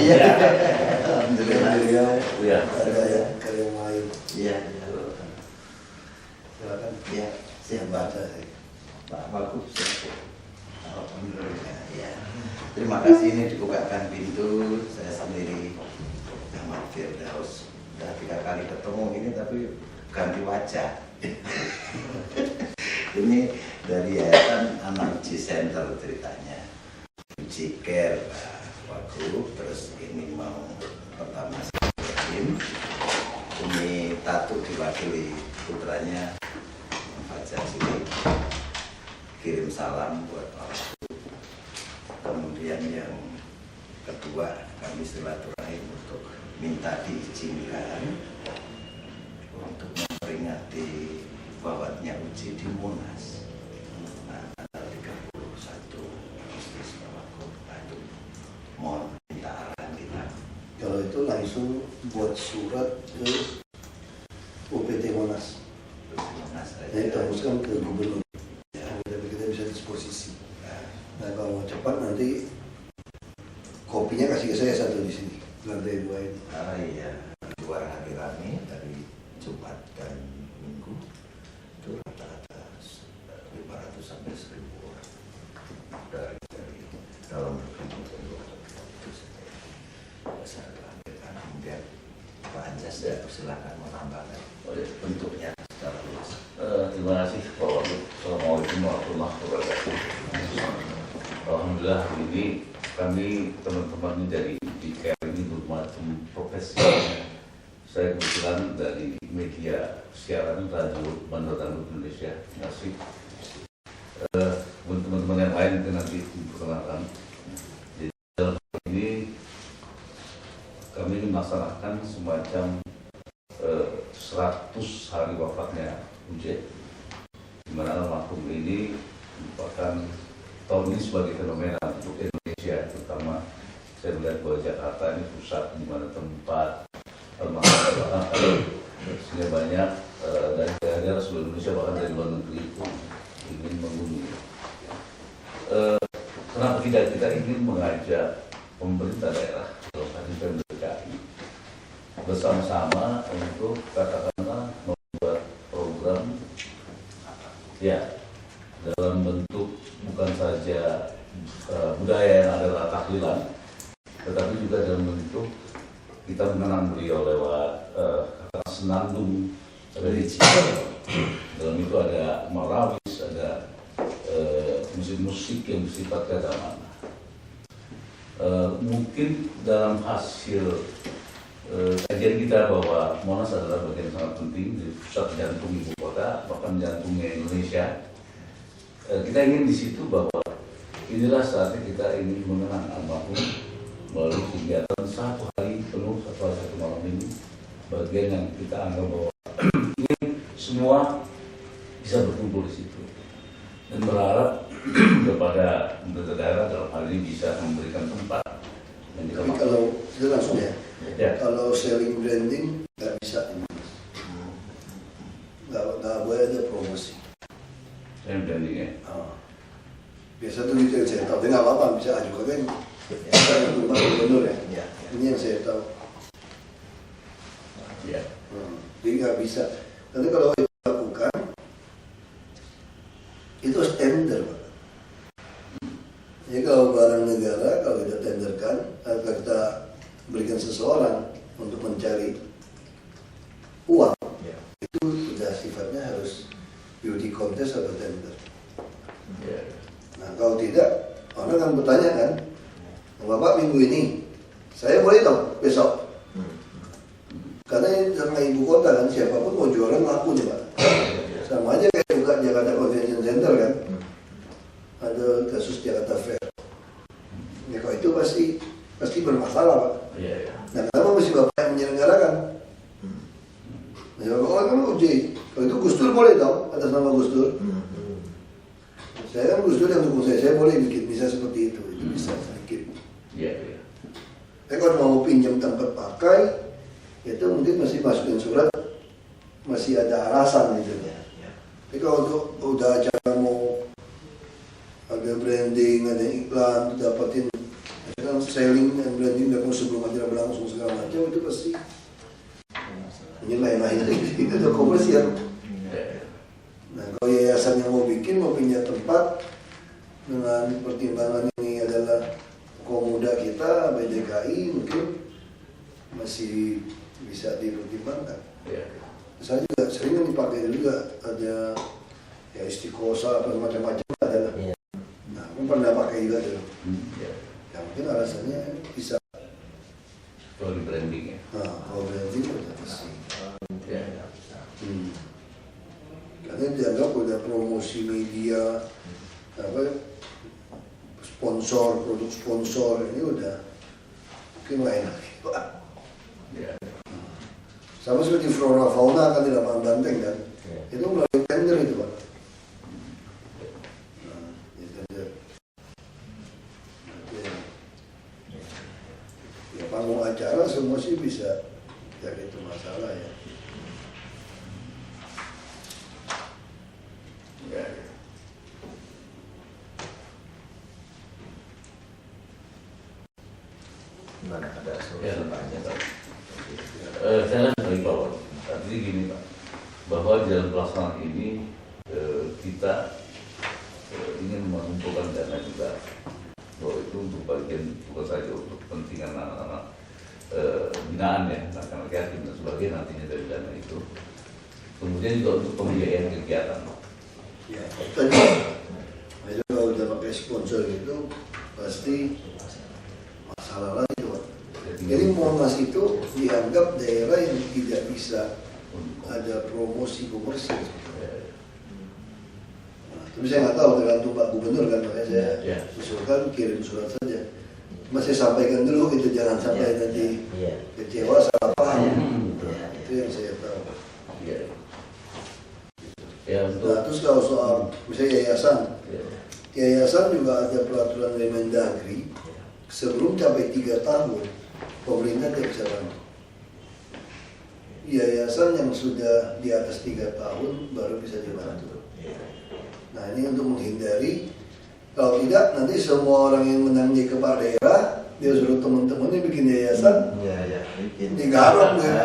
Alhamdulillah. Iya. Ada ya karya lain. Iya. Silakan. Iya. Siap Pak. Baca. Pak Wagub. Alhamdulillah. Ya. Terima kasih ini dibukakan pintu. Saya sendiri Ahmad Firdaus. Sudah 3 kali ketemu ini tapi ganti wajah. Ini dari Yayasan Anak Uji Center ceritanya. Uji Care Pak Wagub. Terus ini mau pertama Ibrahim. Ini Tatu diwakili putranya Fajar Sili. Kirim salam buat orang. Kemudian yang kedua kami silaturahim untuk minta diizinkan untuk memperingati bahwatnya uji di Monas tanggal 31 Agustus itu mohon minta arahan kita. Kalau itu langsung buat surat ke UPT Monas. Jadi teruskan ke gubernur. Tapi kita bisa disposisi. Nah kalau mau cepat nanti kopinya kasih ke saya satu di sini, lantai 2 ini. Iya, 2 hari rame dari Jumat dan Minggu itu rata-rata 500 sampai 1000 orang dari dalam berkumpul itu saya lampirkan. Kemudian Pak Anjas ya persilakan menambahkan bentuknya secara luas. Terima kasih Pak Wagub. Assalamualaikum warahmatullahi wabarakatuh. Alhamdulillah hari ini kami teman-teman dari Care ini bermacam profesi. Saya kebetulan dari media siaran Radio Bandar Dangdut Indonesia. Terima kasih. Teman-teman yang lain mungkin nanti diperkenalkan. Jadi dalam hal ini kami melaksanakan semacam 100 hari wafatnya UJ, di mana almarhum ini merupakan tahun ini sebagai fenomena untuk Indonesia, terutama saya melihat bahwa Jakarta ini pusat di mana tempat almarhum, sehingga banyak dari daerah seluruh Indonesia bahkan dari luar negeri itu ingin mengunjungi. Kenapa tidak kita ingin mengajak pemerintah daerah, terutama Pemda DKI, bersama-sama untuk katakanlah membuat program ya dalam bentuk bukan saja budaya yang adalah tahlilan, tetapi juga dalam bentuk kita mengenang beliau lewat senandung religi. Dalam itu ada marawis, ada musik-musik yang bersifat keagamaan. Mungkin dalam hasil kajian kita bahwa Monas adalah bagian sangat penting di pusat jantung ibu kota, bahkan jantungnya Indonesia. Kita ingin di situ bahwa inilah saatnya kita ingin mengenang almarhum melalui kegiatan 1 hari penuh, 1 hari 1 malam ini. Bagian yang kita anggap bahwa ingin semua bisa berkumpul di situ dan berharap kepada pemerintah daerah dalam hal ini bisa memberikan tempat. Tapi kalau itu langsung ya. Kalau selling branding nggak bisa, nggak boleh ada promosi. Selling branding ya. Biasa tuh itu yang saya tahu. Tapi nggak apa-apa bisa ajukan kan. Kita yang rumah gubernur ya. Ini yang saya tahu. Ya. Jadi nggak bisa. Nanti kalau itu dilakukan, itu harus tender, Pak. Jadi kalau barang negara, kalau kita tenderkan, atau kita berikan seseorang untuk mencari uang, itu sudah sifatnya harus beauty contest atau tender. Nah kalau tidak, orang akan bertanya kan, Bapak minggu ini, saya boleh dong besok? Karena ini sama ibu kota kan, siapapun mau jualan laku nih Pak. Sama aja kayak buka Jakarta Convention Center kan, ada kasus Jakarta Fair. Ya kalau itu pasti bermasalah Pak. Nah kenapa mesti Bapak yang menyelenggarakan? Ya Bapak kan uji, kalau itu Gus Dur boleh dong, atas nama Gus Dur. Saya kan Gus Dur yang dukung saya boleh bikin bisa seperti itu bisa sedikit. Tapi kalau mau pinjam tempat pakai, itu mungkin masih masukin surat, masih ada alasan gitu ya. Tapi kalau udah acara mau ada branding, ada iklan, dapatin, kan selling dan branding dan sebelum acara berlangsung segala macam itu pasti nyelain-lain itu udah komersial. Nah kalau yayasan yang mau bikin mau punya tempat dengan pertimbangan ini adalah kaum muda kita BDKI mungkin masih bisa dipertimbangkan. Saya juga sering dipakai juga ada ya istiqosa apa macam-macam adalah. Nah, aku pernah pakai juga dulu. Ya mungkin alasannya bisa. Kalau di branding ya. Nah, kalau branding udah pasti. Karena dianggap udah promosi media, apa sponsor, produk sponsor ini udah mungkin lain lagi, Pak. Sama seperti Flora Fauna kan di lapangan Banteng kan, itu melalui tender itu Pak. Nah, ya tender. Ya panggung acara semua sih bisa, ya itu masalah ya. Mana ada solusi banyak. Saya dari bawah. Tadi gini Pak, bahwa dalam pelaksanaan ini kita ingin mengumpulkan dana juga, bahwa itu untuk bagian bukan saja untuk kepentingan anak-anak binaan ya, anak-anak yatim dan sebagainya nantinya dari dana itu, kemudian juga untuk pembiayaan kegiatan. Ya, tadi kalau udah pakai sponsor itu pasti masalah lagi Pak. Jadi Monas itu dianggap daerah yang tidak bisa ada promosi komersil. Nah, tapi saya nggak tahu tergantung Pak Gubernur kan, makanya saya usulkan kirim surat saja. Mas saya sampaikan dulu gitu, jangan sampai nanti kecewa salah paham. Itu yang saya tahu. Nah, terus kalau soal misalnya yayasan juga ada peraturan Mendagri sebelum capai 3 tahun pemerintah tidak bisa bantu. Yayasan yang sudah di atas 3 tahun baru bisa dibantu. Nah ini untuk menghindari, kalau tidak nanti semua orang yang menang jadi kepala daerah dia suruh teman-temannya bikin yayasan, digarong gitu.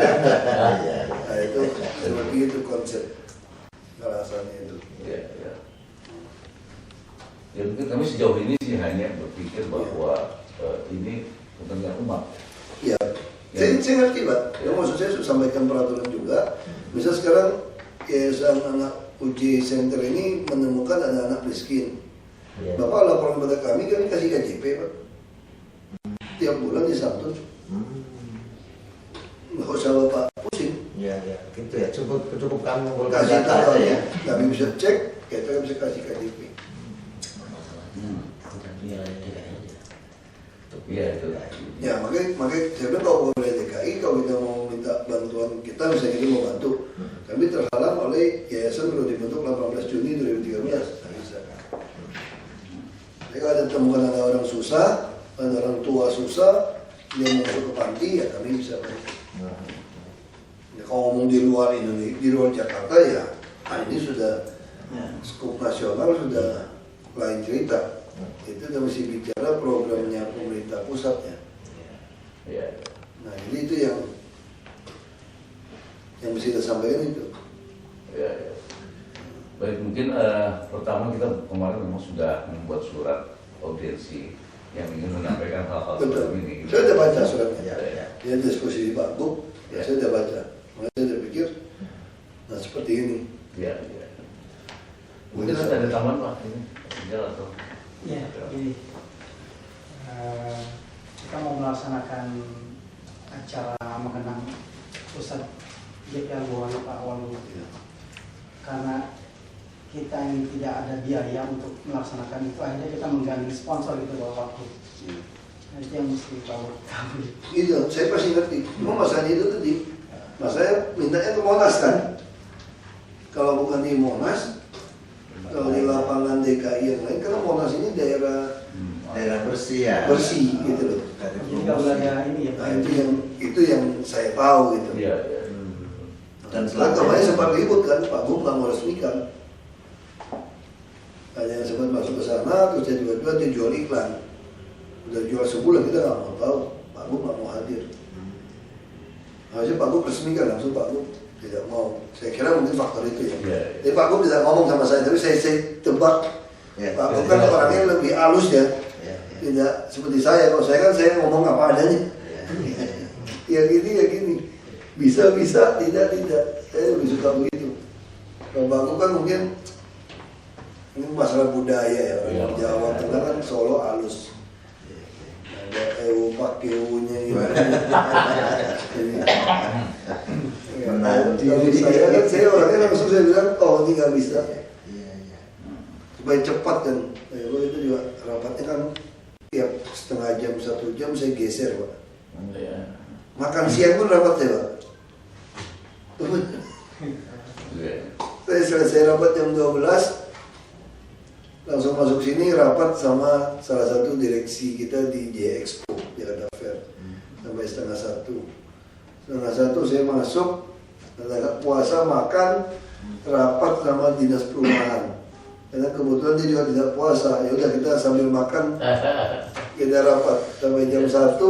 Nah itu seperti itu konsep alasannya itu. Ya mungkin kami sejauh ini sih hanya berpikir bahwa ini kepentingan umat. Ya, saya ngerti Pak. Ya, maksud saya sampaikan peraturan juga. Misal sekarang yayasan anak uji center ini menemukan ada anak miskin. Bapak laporan pada kami kasih KJP Pak. Tiap bulan disantun. Nggak usah Bapak pusing. Ya, gitu ya. Cukup kamu kasih tahu ya. Kami bisa cek, kita bisa kasih KJP. Iya itu. Ya makanya saya bilang kalau oleh DKI kalau kita mau minta bantuan kita misalnya kita mau bantu, kami terhalang oleh yayasan baru dibentuk 18 Juni 2013. Nggak bisa. Jadi kalau ada temukan ada orang susah, ada orang tua susah, dia masuk ke panti ya kami bisa bantu. Ya, kalau ngomong di luar Indonesia, di luar Jakarta ya, ini sudah skop nasional sudah lain cerita. Itu kita mesti bicara programnya pemerintah pusat ya. Nah jadi itu yang mesti kita sampaikan itu. Baik, mungkin pertama kita kemarin memang sudah membuat surat audiensi yang ingin menyampaikan hal-hal seperti ini. Saya sudah baca suratnya. Dia diskusi di Pak Buk, saya sudah baca. Makanya saya berpikir, nah seperti ini. Mungkin sudah ada taman Pak ini, tinggal atau? Ya, jadi kita mau melaksanakan acara mengenang pusat GPL Bawah Pak Walu. Karena kita ini tidak ada biaya untuk melaksanakan itu, akhirnya kita menggandeng sponsor gitu bahwa waktu. Nah, itu yang mesti tahu. Gitu, saya pasti ngerti. Cuma masalahnya itu tadi, saya mintanya ke Monas kan. Kalau bukan di Monas, kalau di lapangan DKI yang lain, karena Monas ini daerah bersih ya. Bersih gitu loh. Jadi kalau ada ini ya. Nah itu yang saya tahu gitu. Dan kemarin sempat ribut kan, Pak Buk nggak mau resmikan. Hanya sempat masuk ke sana, terus dia tiba-tiba dia jual iklan. Udah jual sebulan kita nggak mau tahu, Pak Gub nggak mau hadir. Harusnya Pak Gub resmikan langsung, Pak Gub tidak mau. Saya kira mungkin faktor itu ya. Iya. Jadi Pak Gub tidak ngomong sama saya, tapi saya tebak Pak Gub kan orangnya lebih halus ya. Tidak seperti saya. Kalau saya kan saya ngomong apa adanya. Ya gini, bisa, tidak. Saya lebih suka begitu. Kalau Pak Gub kan mungkin ini masalah budaya ya, orang Jawa Tengah kan Solo halus. Ada pakeunya gitu. Saya orangnya langsung saya bilang, oh ini nggak bisa. Supaya cepat kan. Kalau itu juga rapatnya kan tiap setengah jam, 1 jam saya geser Pak. Makan siang pun rapat ya Pak. Saya selesai rapat jam 12, langsung masuk sini rapat sama salah satu direksi kita di J Expo Jakarta Fair sampai setengah 1 saya masuk, puasa makan, rapat sama dinas perumahan karena kebetulan dia juga tidak puasa. Ya udah kita sambil makan kita rapat sampai jam 1,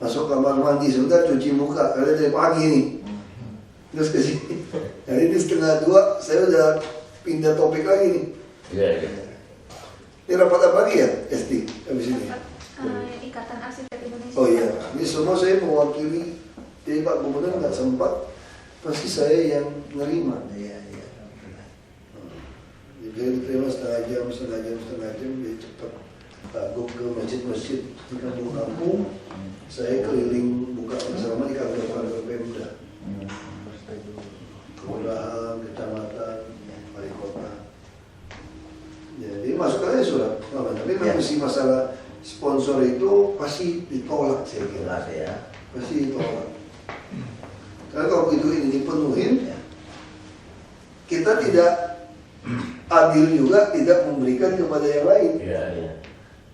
masuk kamar mandi sebentar cuci muka karena dari pagi nih, terus ke sini. Hari ini setengah 2 saya udah pindah topik lagi nih. Iya. Ini rapat apa lagi ya, Esti? Habis ini? Ikatan Arsitek Indonesia. Oh iya, ini semua saya mewakili. Jadi Pak Gubernur nggak sempat, pasti saya yang nerima. Jadi diterima setengah jam, jadi cepat. Pak Gub ke masjid-masjid di kampung-kampung, saya keliling buka bersama di kantor-kantor Pemda. Kelurahan, kecamatan, wali kota. Jadi masuk aja surat, tapi mengisi masalah sponsor itu pasti ditolak saya kira. Pasti ditolak. Karena kalau begitu ini dipenuhin, kita tidak adil juga tidak memberikan kepada yang lain.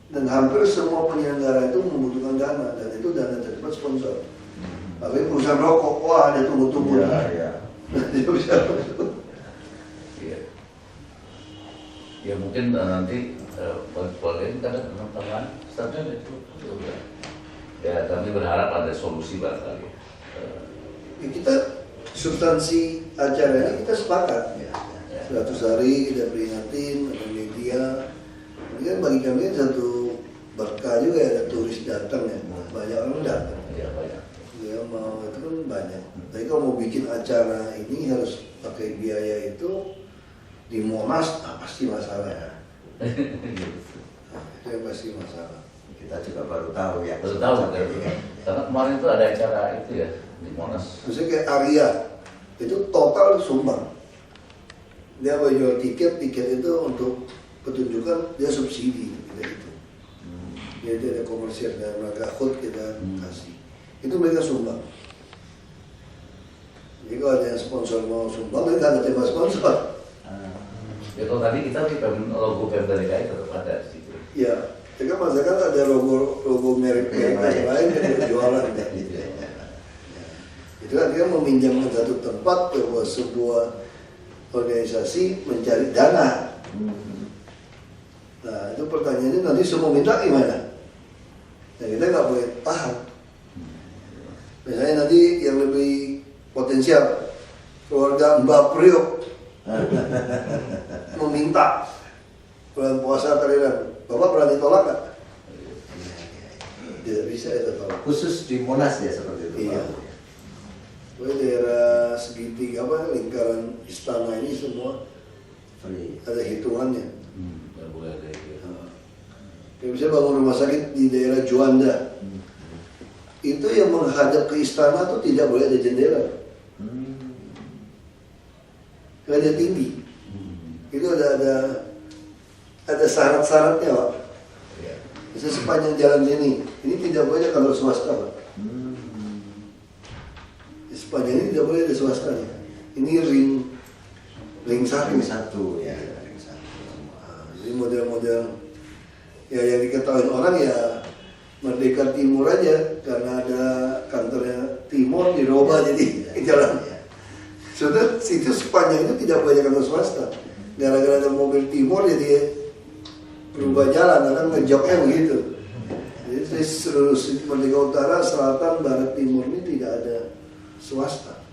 Dan hampir semua penyelenggara itu membutuhkan dana, dan itu dana terdapat sponsor. Tapi perusahaan rokok, wah ada tunggu-tunggu. Ya mungkin nanti boleh kan teman-teman startnya itu ya, kami berharap ada solusi barangkali. Ya, kita substansi acara ini kita sepakat. 100 hari kita peringatin, ada media. Ini kan bagi kami satu berkah juga ya, ada turis datang ya, banyak orang datang. Ya banyak. Dia mau itu kan banyak. Tapi kalau mau bikin acara ini harus pakai biaya itu di Monas, pasti masalah. Itu yang pasti masalah. Kita juga baru tahu ya. Baru tahu kan? Karena kemarin itu ada acara itu ya di Monas. Maksudnya kayak Arya itu total sumbang. Dia mau jual tiket itu untuk pertunjukan dia subsidi gitu. Jadi ada komersial dan mereka khut kita kasih. Itu mereka sumbang. Jadi kalau ada yang sponsor mau sumbang, mereka ada tema sponsor. Ya kalau tadi kita di logo Pemda DKI tetap ada di situ. Ya, kan masakan ada logo merek yang lain yang jualan kan. Itu artinya meminjamkan satu tempat ke sebuah organisasi mencari dana. Nah itu pertanyaannya nanti semua minta gimana? Nah kita nggak boleh tahan. Misalnya nanti yang lebih potensial keluarga Mbak Priok meminta bulan puasa kalian, Bapak berani tolak nggak? Tidak bisa ya tolak. Khusus di Monas ya seperti itu. Iya. Jadi daerah segitiga lingkaran istana ini semua ada hitungannya. Nggak boleh ada itu. Kayak bisa bangun rumah sakit di daerah Juanda. Itu yang menghadap ke istana tuh tidak boleh ada jendela. Karena dia tinggi. Itu ada syarat-syaratnya, Pak. Bisa sepanjang jalan ini tidak boleh ada kantor swasta, Pak. Sepanjang ini tidak boleh ada swastanya. Ini ring satu ya. Jadi model-model ya yang diketahui orang ya Merdeka Timur aja, karena ada kantornya Timur dirubah jadi jalan. Sudah situ sepanjang itu tidak boleh kantor swasta. Gara-gara ada mobil Timur jadi berubah jalan, orang ngejoknya begitu. Jadi seluruh Merdeka Utara, Selatan, Barat, Timur ini tidak ada swasta.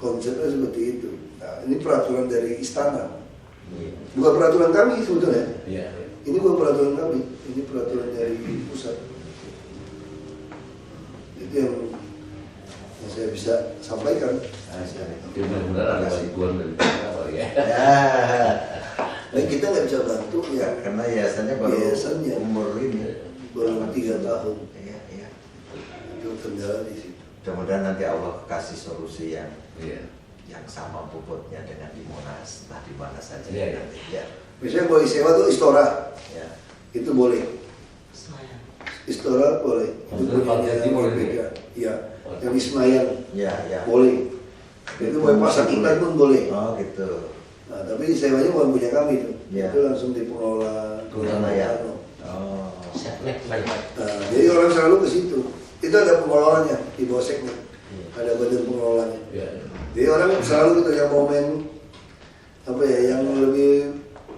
Konsepnya seperti itu. Nah, ini peraturan dari istana. Bukan peraturan kami sebetulnya. Iya. Ini bukan peraturan kami, ini peraturan dari pusat. Itu yang saya bisa sampaikan. Ya, mudah-mudahan ada bantuan dari kita kali ya. Dan kita nggak bisa bantu ya, Karena yayasannya baru Yayasannya. umur ini. baru 3 tahun. Iya. Itu kendala di situ. Mudah-mudahan nanti Allah kasih solusi yang Iya. sama bobotnya dengan di Monas, entah di mana saja Iya. nanti. Ya. Misalnya boleh sewa tuh Istora, Ya. itu boleh. Istora boleh. Itu Maksudnya Partai Timur itu ya? Iya, yang di Senayan Ya. boleh. Itu boleh pasang iklan pun boleh. Oh gitu. Nah, tapi sewanya bukan punya kami tuh. Iya. Itu langsung di pengelola Senayan. Anu. Oh. Nah, jadi orang selalu ke situ. Itu ada pengelolanya di bawah seknek. Ada badan pengelolanya. Iya. Jadi orang selalu gitu yang momen apa ya, yang lebih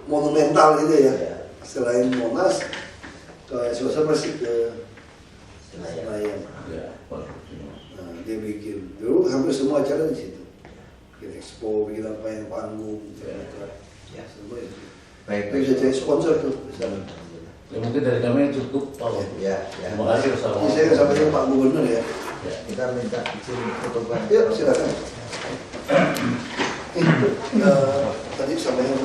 monumental gitu ya. Iya. Selain Monas, ke swasta pasti ke Senayan. Senayan. Iya. Nah, dia bikin. Dulu hampir semua acara di situ. Bikin expo, bikin apa yang panggung, Ya. semua itu. Baik. Tapi bisa cari sponsor tuh. Bisa. Ya mungkin dari kami cukup, Pak. Ya. Terima kasih. Ini saya sampaikan Pak Gubernur ya. Ya. Kita minta izin fotografer. Yuk silakan. Tadi sampaikan